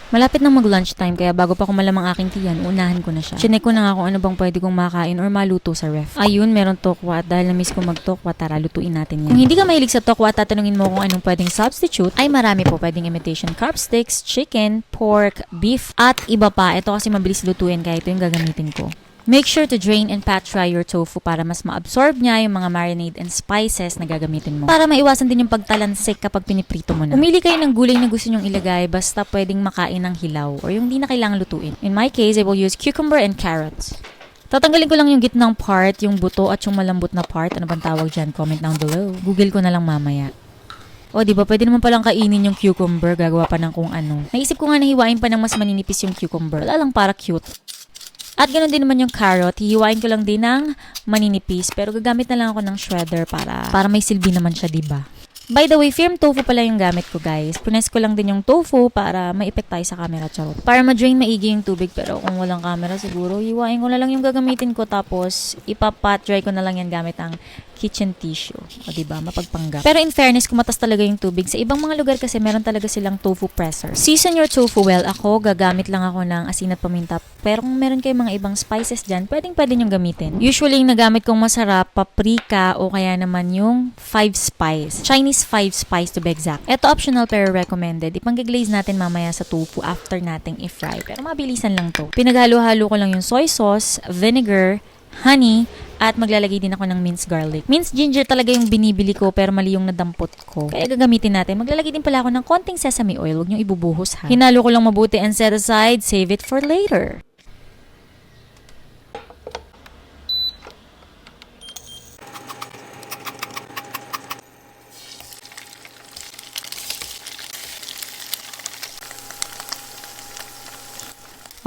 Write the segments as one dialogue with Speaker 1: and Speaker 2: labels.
Speaker 1: Malapit na mag-lunchtime kaya bago pa kumalam ang aking tiyan, unahan ko na siya. Chinek ko na nga kung ano bang pwede kong makain or maluto sa ref. Ayun, meron tokwa at dahil na-miss ko mag-tokwa, tara lutuin natin yan. Kung hindi ka mahilig sa tokwa at tatanungin mo kung anong pwedeng substitute, ay marami po pwedeng imitation carb sticks, chicken, pork, beef, at iba pa. Ito kasi mabilis lutuin kaya ito yung gagamitin ko. Make sure to drain and pat dry your tofu para mas ma-absorb niya yung mga marinade and spices na gagamitin mo. Para maiwasan din yung pagtalansik kapag piniprito mo na. Umili kayo ng gulay na gusto nyong ilagay basta pwedeng makain ng hilaw or yung di na kailangan lutuin. In my case, I will use cucumber and carrots. Tatanggalin ko lang yung gitnang part, yung buto at yung malambot na part. Ano bang tawag dyan? Comment down below. Google ko na lang mamaya. O, di ba? Pwede naman palang kainin yung cucumber, gagawa pa ng kung ano. Naisip ko nga na hiwain pa ng mas maninipis yung cucumber. Wala lang para cute. At ganoon din naman yung carrot, hihiwain ko lang din ng maninipis pero gagamit na lang ako ng shredder para may silbi naman siya, diba? By the way, firm tofu pala yung gamit ko, guys. Punes ko lang din yung tofu para ma-effect tayo sa camera, charot. Para ma-drain maigi yung tubig pero kung walang camera siguro, hiwain ko na lang yung gagamitin ko tapos ipapat dry ko na lang yan gamit ang kitchen tissue. O diba, mapagpanggap. Pero in fairness, kumatas talaga yung tubig. Sa ibang mga lugar kasi meron talaga silang tofu presser. Season your tofu well. Ako, gagamit lang ako ng asin at paminta. Pero kung meron kayong mga ibang spices dyan, pwede nyo gamitin. Usually, yung nagamit kong masarap, paprika o kaya naman yung 5 spice. Chinese 5 spice to be exact. Ito optional pero recommended. Ipang-glaze natin mamaya sa tofu after nating i-fry. Pero mabilisan lang to. Pinaghalo-halo ko lang yung soy sauce, vinegar, honey, at maglalagay din ako ng minced garlic. Minced ginger talaga yung binibili ko pero mali yung nadampot ko. Kaya gagamitin natin. Maglalagay din pala ako ng konting sesame oil. Huwag nyo ibubuhos ha. Hinalo ko lang mabuti and set aside. Save it for later.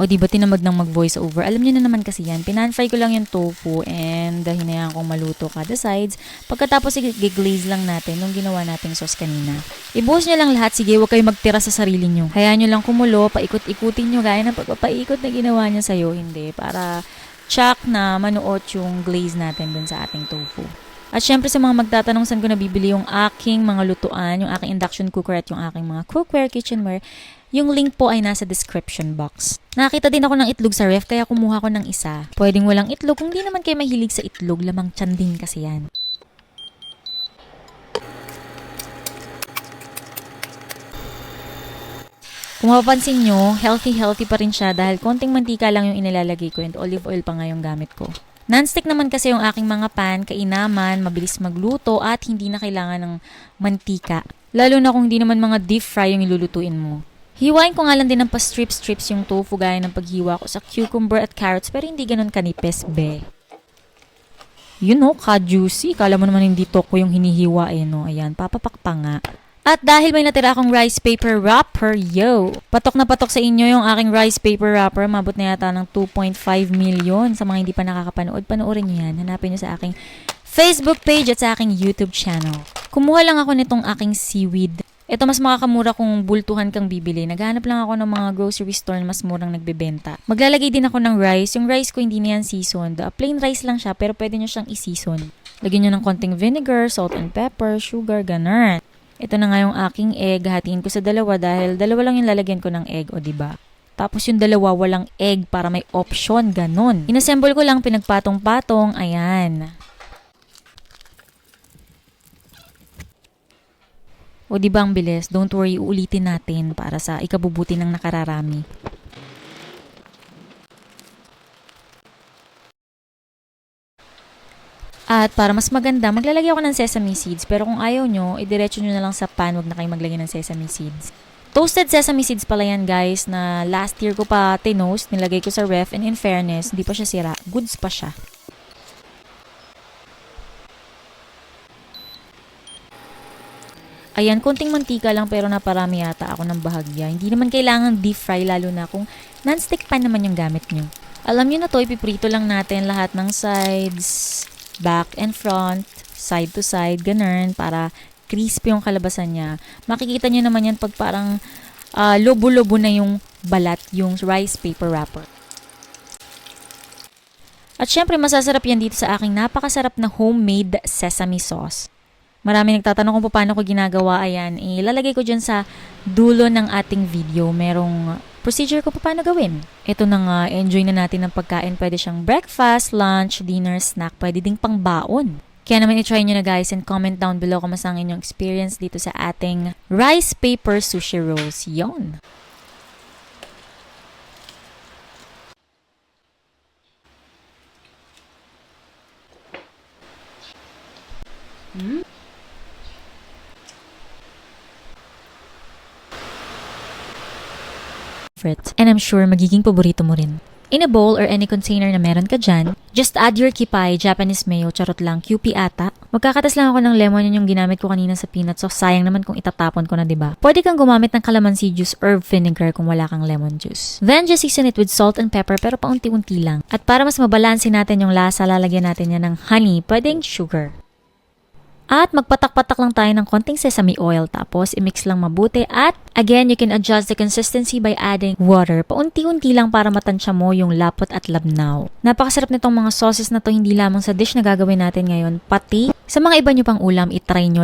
Speaker 1: O diba tinamad ng mag-voice over? Alam niyo na naman kasi yan. Pinan-fry ko lang yung tofu and hinayaan kong maluto kada sides. Pagkatapos i-glaze lang natin nung ginawa nating sauce kanina. Ibuhos niyo lang lahat. Sige, huwag kayo magtira sa sarili niyo. Hayaan niyo lang kumulo, paikot-ikutin niyo gaya ng pagpapaikot na ginawa niya sa'yo. Hindi, para tsak na manuot yung glaze natin dun sa ating tofu. At syempre sa mga magtatanong saan ko nabibili yung aking mga lutuan, yung aking induction cooker at yung aking mga cookware, kitchenware, yung link po ay nasa description box. Nakakita din ako ng itlog sa ref kaya kumuha ko ng isa. Pwedeng walang itlog, kung di naman kayo mahilig sa itlog, lamang tiyan din kasi yan. Kung mapapansin nyo, healthy pa rin siya dahil konting mantika lang yung inilalagay ko and olive oil pa nga yung gamit ko. Non-stick naman kasi yung aking mga pan, kainaman, mabilis magluto at hindi na kailangan ng mantika. Lalo na kung hindi naman mga deep fry yung ilulutuin mo. Hiwain ko nga lang din ng pa-strips yung tofu gaya ng paghiwa ko sa cucumber at carrots pero hindi ganun kanipis, be. You know, ka-juicy. Kala mo naman hindi toko yung hinihiwa no. Ayan, papapak pa nga. At dahil may natira akong rice paper wrapper, patok na patok sa inyo yung aking rice paper wrapper. Mabot na yata ng 2.5 million. Sa mga hindi pa nakakapanood, panoorin nyo yan. Hanapin nyo sa aking Facebook page at sa aking YouTube channel. Kumuha lang ako nitong aking seaweed. Ito mas makakamura kung bultuhan kang bibili. Naghahanap lang ako ng mga grocery store na mas murang nagbebenta. Maglalagay din ako ng rice. Yung rice ko hindi na yan seasoned. Plain rice lang siya pero pwede nyo siyang i-season. Lagyan nyo ng konting vinegar, salt and pepper, sugar, ganun. Ito na nga yung aking egg. Hatiin ko sa dalawa dahil dalawa lang yung lalagyan ko ng egg, o diba? Tapos yung dalawa walang egg para may option, ganun. Inassemble ko lang, pinagpatong-patong, ayan. O diba ang bilis? Don't worry, uulitin natin para sa ikabubuti ng nakararami. At para mas maganda, maglalagay ako ng sesame seeds. Pero kung ayaw nyo, idiretso nyo na lang sa pan. Huwag na kayong maglagay ng sesame seeds. Toasted sesame seeds pala yan, guys, na last year ko pa tinost. Nilagay ko sa ref and in fairness, hindi pa siya sira. Goods pa siya. Ayan, konting mantika lang pero naparami yata ako ng bahagya. Hindi naman kailangan deep fry lalo na kung non-stick pan naman yung gamit nyo. Alam nyo na to, ipiprito lang natin lahat ng sides, back and front, side to side, ganun, para crispy yung kalabasan niya. Makikita nyo naman yan pag parang lobo-lobo na yung balat, yung rice paper wrapper. At syempre, masasarap yan dito sa aking napakasarap na homemade sesame sauce. Marami nagtatanong kung paano ko ginagawa. Ayan, ilalagay ko dyan sa dulo ng ating video. Merong procedure ko paano gawin. Ito na nga, enjoy na natin ng pagkain. Pwede siyang breakfast, lunch, dinner, snack. Pwede ding pangbaon. Kaya naman i-try nyo na guys and comment down below kung masang inyong experience dito sa ating rice paper sushi rolls. Yon! And I'm sure magiging paborito mo rin. In a bowl or any container na meron ka dyan, just add your kipay, Japanese mayo, charot lang, QP ata. Magkakatas lang ako ng lemon, yun yung ginamit ko kanina sa peanuts, so sayang naman kung itatapon ko na, diba? Pwede kang gumamit ng calamansi juice or vinegar kung wala kang lemon juice. Then just season it with salt and pepper pero paunti-unti lang. At para mas mabalansin natin yung lasa, lalagyan natin yan ng honey, pwedeng sugar. At magpatak-patak lang tayo ng konting sesame oil tapos i-mix lang mabuti at again, you can adjust the consistency by adding water. Paunti-unti lang para matansya mo yung lapot at labnaw. Napakasarap nitong mga sauces na to hindi lamang sa dish na gagawin natin ngayon, pati sa mga iba nyo pang ulam, itry nyo.